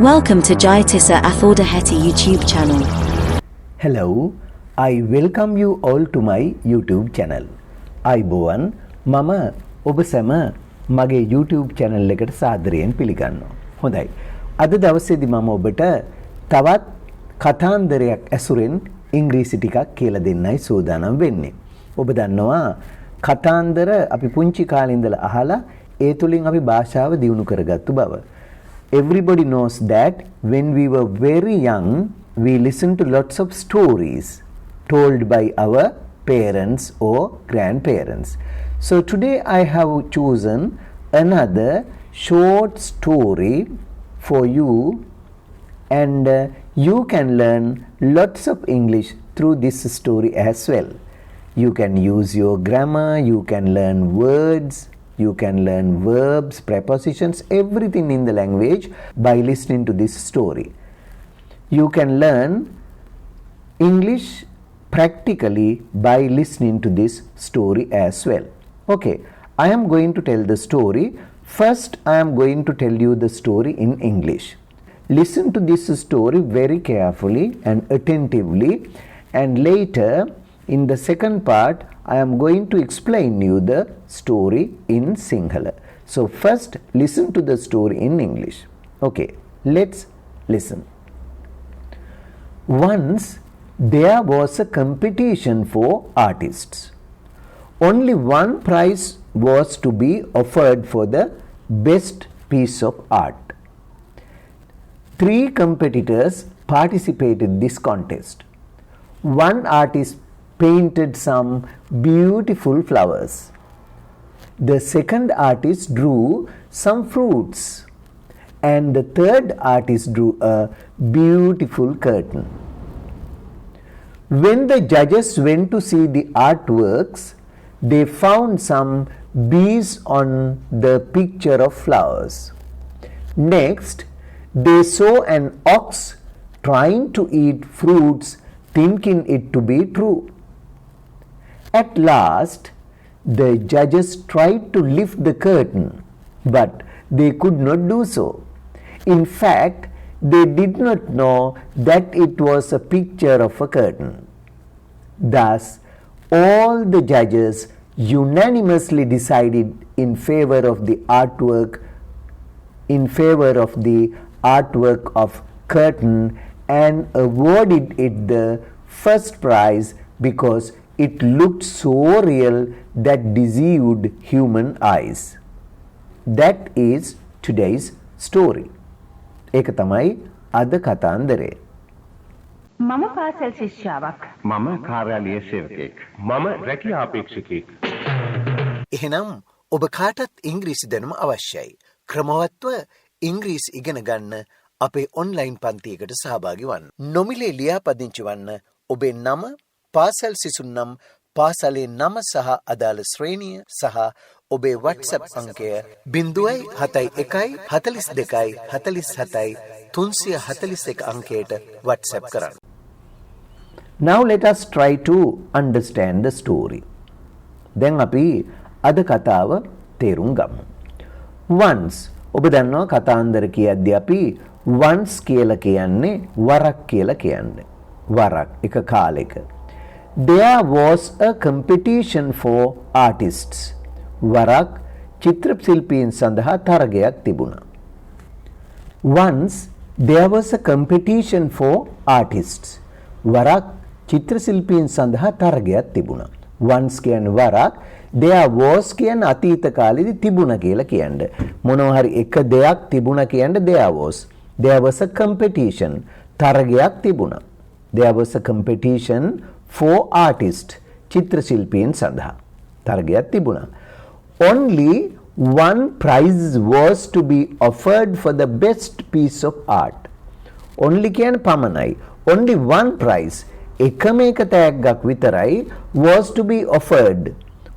Welcome to Jayatissa Athoda Hetty YouTube channel. Hello, I welcome you all to my YouTube channel. අයිබෝවන් මම ඔබ සැම මගේ YouTube channel එකට සාදරයෙන් පිළිගන්නවා. හොඳයි. අද දවසේදී මම ඔබට තවත් කතාන්දරයක් ඇසුරෙන් ඉංග්‍රීසි ටිකක් කියලා දෙන්නයි සූදානම් වෙන්නේ. ඔබ දන්නවා කතාන්දර අපි පුංචි කාලේ ඉඳලා අහලා ඒ තුලින් අපි භාෂාව දියුණු කරගත්තු බව. Everybody knows that when we were very young, we listened to lots of stories told by our parents or grandparents. So today I have chosen another short story for you, and you can learn lots of English through this story as well. You can use your grammar, you can learn words, you can learn verbs, prepositions, everything in the language by listening to this story. You can learn English practically by listening to this story as well. Okay, I am going to tell the story. First, I am going to tell you the story in English. Listen to this story very carefully and attentively, and later in the second part I am going to explain you the story in Sinhala. So first listen to the story in English. Okay, let's listen. Once there was a competition for artists. Only one prize was to be offered for the best piece of art. 3 competitors participated in this contest. One artist painted some beautiful flowers. The second artist drew some fruits, and the third artist drew a beautiful curtain. When the judges went to see the artworks, they found some bees on the picture of flowers. Next, they saw an ox trying to eat fruits, thinking it to be true. At last, the judges tried to lift the curtain, but they could not do so. In fact, they did not know that it was a picture of a curtain. Thus, all the judges unanimously decided in favor of the artwork of curtain, and awarded it the first prize because it looked so real that deceived human eyes. That is today's story. ඒක තමයි අද කතාන්දරය. මම පාසල් ශිෂ්‍යාවක්. මම කාර්යාලීය සේවකයෙක්. මම රැකියා අපේක්ෂකයෙක්. එහෙනම් ඔබ කාටත් ඉංග්‍රීසි දැනුම අවශ්‍යයි. ක්‍රමවත්ව ඉංග්‍රීසි ඉගෙන ගන්න අපේ ඔන්ලයින් පන්තියකට සහභාගී වන්න. නොමිලේ ලියාපදිංචි වන්න ඔබේ නම, පාසල් සිසුන් නම්, පාසලේ නම සහ අදාළ ශ්‍රේණිය සහ ඔබේ WhatsApp අංකය 0714247 අංකයට WhatsApp කරන්න. Now let us try to understand the story. දැන් අපි අද කතාව තේරුම් ගමු. Once ඔබ දන්නවා කතාන්දර කියද්දී අපි once කියලා කියන්නේ වරක් කියලා කියන්නේ. වරක් එක කාලෙක. There was a competition for artists. වරක් චිත්‍ර ශිල්පීන් සඳහා තරගයක් තිබුණා. Once there was a competition for artists. වරක් චිත්‍ර ශිල්පීන් සඳහා තරගයක් තිබුණා. Once කියන්නේ වරක්, there was කියන්නේ අතීත කාලෙදී තිබුණා කියලා කියන්නේ. මොනවා හරි එක දෙයක් තිබුණා කියන්නේ there was. There was a competition. තරගයක් තිබුණා. There was a competition for artists. චිත්‍ර ශිල්පීන් සඳහා තරගයක් තිබුණා. Only one prize was to be offered for the best piece of art. Only කියන්නේ පමණයි. Only one prize. එකම එක තෑග්ගක් විතරයි was to be offered.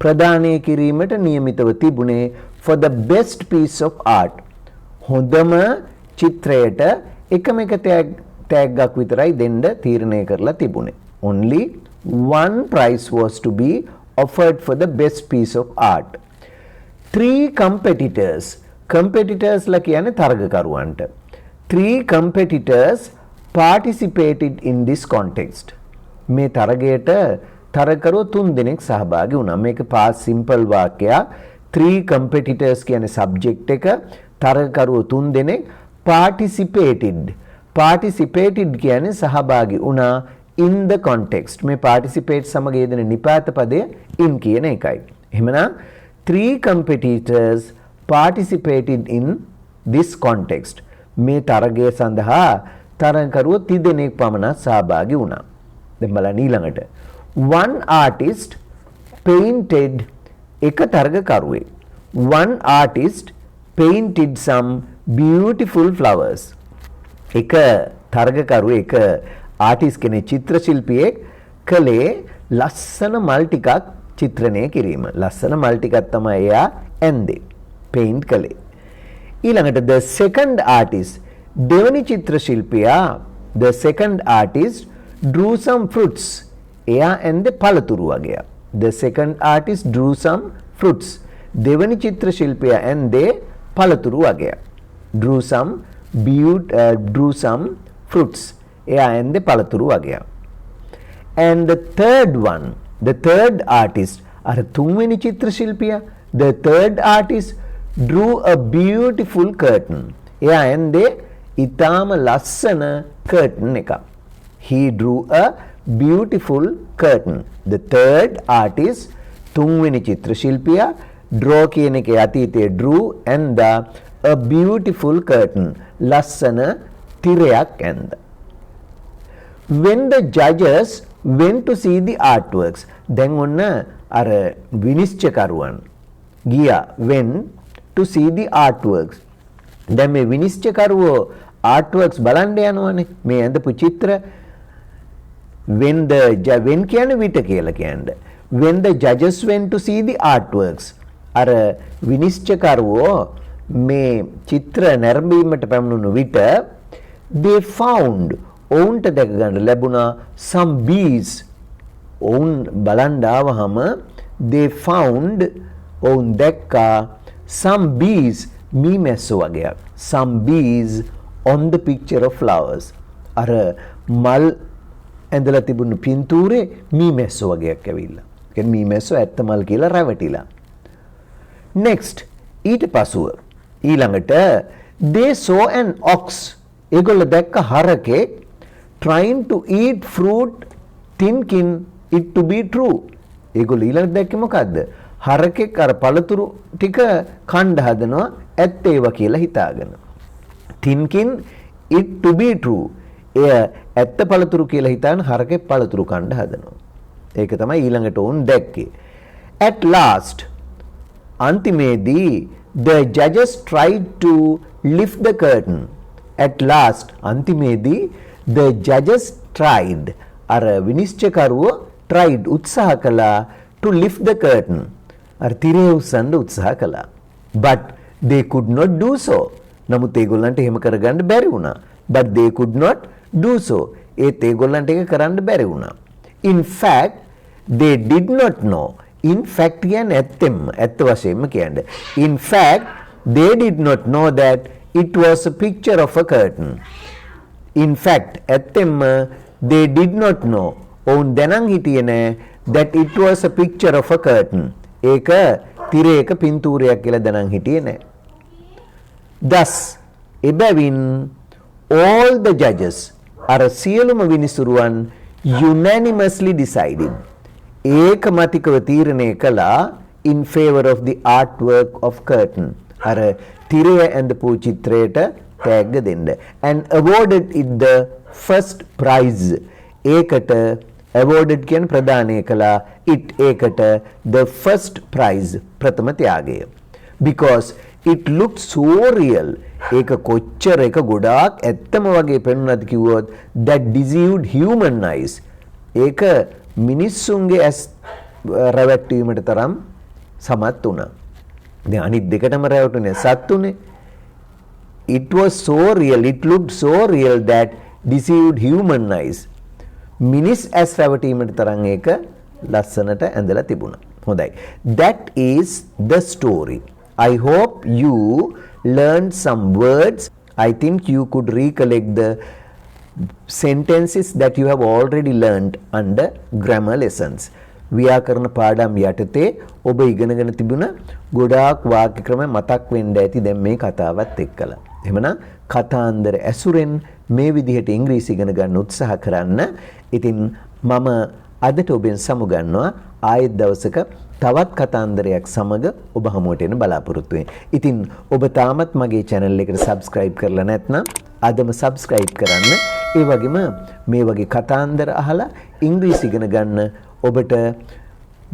ප්‍රදානය කිරීමට නියමිතව තිබුණේ for the best piece of art. හොඳම චිත්‍රයට එකම එක තෑග්ගක් විතරයි දෙන්න තීරණය කරලා තිබුණේ. Only one prize was to be offered for the best piece of art. 3 competitors ලා කියන්නේ තරගකරුවන්ට. 3 competitors participated in this context. මේ තරගයට තරකරුවෝ 3 දෙනෙක් සහභාගී වුණා. මේක past simple වාක්‍යයක්. 3 competitors කියන්නේ subject එක, තරකරුවෝ 3 දෙනෙක් participated කියන්නේ සහභාගී වුණා in the context. මේ participate සමග යෙදෙන නිපාත පදය in කියන එකයි. එහෙමනම් 3 competitors participated in this context. මේ තරගය සඳහා තරගකරුවෝ 3 දෙනෙක් පමණ සහභාගී වුණා. දැන් බලන්න ඊළඟට. One artist painted එක තරගකරුවෙක්. One artist painted some beautiful flowers. එක තරගකරුවෙක් එක ආටිස්ට් කෙනෙක් චිත්‍ර ශිල්පියෙක් කලේ ලස්සන මල් ටිකක් චිත්‍රණය කිරීම. ලස්සන මල් ටිකක් තමයි එයා ඇන්දේ. paint කලේ. ඊළඟට the second artist දෙවනි චිත්‍ර ශිල්පියා the second artist drew some fruits. එයා ඇන්දේ පළතුරු වගේක්. the second artist drew some fruits. දෙවනි චිත්‍ර ශිල්පියා ඇන්දේ පළතුරු වගේක්. drew some fruits. එයා ඇන්දේ පළතුරු වගේක්. and the third artist අර තුන්වෙනි චිත්‍ර ශිල්පියා the third artist drew a beautiful curtain. එයා ඇන්දේ ඊටාම ලස්සන curtain එකක්. he drew a beautiful curtain. the third artist තුන්වෙනි චිත්‍ර ශිල්පියා draw කියන එකේ අතීතයේ drew and a beautiful curtain ලස්සන තිරයක් ඇන්ද. when the judges went to see the artworks දැන් ඔන්න අර විනිශ්චයකරුවන් ගියා went to see the artworks. දැන් මේ විනිශ්චයකරුවෝ artworks බලන්න යනවනේ මේ ඇඳපු චිත්‍ර. when කියන්නේ විට කියලා කියන්නේ. when the judges went to see the artworks අර විනිශ්චයකරුවෝ මේ චිත්‍ර නැරඹීමට පැමිණුණු විට they found ඔවුන්ට දැක ගන්න ලැබුණා some bees. ඔවුන් බලන්න ආවහම they found ඔවුන් දැක්කා some bees මී මැස්සෝ වගේක්. some bees on the picture of flowers. අර මල් ඇඳලා තිබුණු පින්තූරේ මී මැස්සෝ වගේක් ඇවිල්ලා. කියන්නේ මී මැස්සෝ ඇත්ත මල් කියලා රැවටිලා. next ඊට පසුව ඊළඟට they saw an ox. ඒගොල්ලෝ දැක්ක හරකෙක් trying to eat fruit thinking it to be true. ඒගොල්ලෝ ඊළඟට දැක්කේ මොකද්ද? හරකෙක් අර පළතුරු ටික කන්න හදනවා ඇත්ත ඒවා කියලා හිතාගෙන. thinking it to be true. එය ඇත්ත පළතුරු කියලා හිතාන හරකෙක් පළතුරු කන්න හදනවා. ඒක තමයි ඊළඟට උන් දැක්කේ. at last අන්තිමේදී the judges tried to lift the curtain. at last අන්තිමේදී the judges tried අර විනිශ්චයකරුවෝ tried උත්සාහ කළා to lift the curtain අර තිරය උස්සන්න උත්සාහ කළා. but they could not do so. නමුත් ඒගොල්ලන්ට එහෙම කරගන්න බැරි වුණා. but they could not do so. ඒත් ඒගොල්ලන්ට ඒක කරන්න බැරි වුණා. in fact they did not know. in fact කියන්නේ ඇත්ත වශයෙන්ම කියන්නේ. in fact they did not know that it was a picture of a curtain. in fact ඇත්තෙන්ම they did not know ඔවුන් දැනන් හිටියේ නෑ that it was a picture of a curtain. ඒක තිරයක පින්තූරයක් කියලා දැනන් හිටියේ නෑ. thus එබැවින් all the judges අර සියලුම විනිසුරුවන් unanimously decided ඒකමතිකව තීරණය කළා in favor of the artwork of curtain අර තිරය ඇඳපු චිත්‍රයට තෑග්ග දෙන්න and awarded it the first prize. ඒකට awarded කියන ප්‍රදානය කළා it ඒකට the first prize ප්‍රථම ත්‍යාගය. because it looked so real. ඒක කොච්චර එක ගොඩාක් ඇත්තම වගේ පෙනුනද කිව්වොත් that deceived human eyes. ඒක මිනිස්සුන්ගේ ඇස් රැවට්ටීමට තරම් සමත් වුණා. දැන් අනිත් දෙකටම රැවටුනේ සත්තුනේ. it was so real, it looked so real that deceived human eyes. මිනිස් ඇස් රැවටීමට තරම් ඒක ලස්සනට ඇඳලා තිබුණා. හොඳයි. that is the story. I hope you learned some words I think you could recollect the sentences that you have already learned under grammar lessons. ව්‍යාකරණ පාඩම් යටතේ ඔබ ඉගෙනගෙන තිබුණ ගොඩාක් වාක්‍ය ක්‍රම මතක් වෙන්න ඇති දැන් මේ කතාවත් එක්කලා. එහෙමනම් කතාන්දර ඇසුරෙන් මේ විදිහට ඉංග්‍රීසි ඉගෙන ගන්න උත්සාහ කරන්න. ඉතින් මම අදට ඔබෙන් සමුගන්නවා ආයෙත් දවසක තවත් කතාන්දරයක් සමග ඔබ හමුවට එන්න බලාපොරොත්තු වෙමි. ඉතින් ඔබ තාමත් මගේ channel එකට subscribe කරලා නැත්නම් අදම subscribe කරන්න. ඒ වගේම මේ වගේ කතාන්දර අහලා ඉංග්‍රීසි ඉගෙන ගන්න ඔබට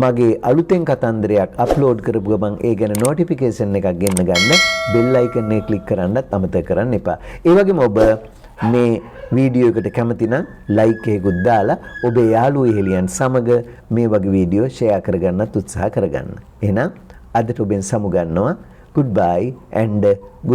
මගේ අලුතෙන් කතන්දරයක් අප්ලෝඩ් කරපු ගමන් ඒ ගැන නොටිෆිකේෂන් එකක් ගෙන්න ගන්න බෙල් අයිකන් එක ක්ලික් කරන්නත් අමතක කරන්න එපා. ඒ වගේම ඔබ මේ වීඩියෝ එකට කැමති නම් ලයික් එකකුත් දාලා ඔබේ යාළුවෝ එහෙලියන් සමග මේ වගේ වීඩියෝ ෂෙයා කරගන්නත් උත්සාහ කරගන්න. එහෙනම් අදට ඔබෙන් සමු ගන්නවා. Goodbye and good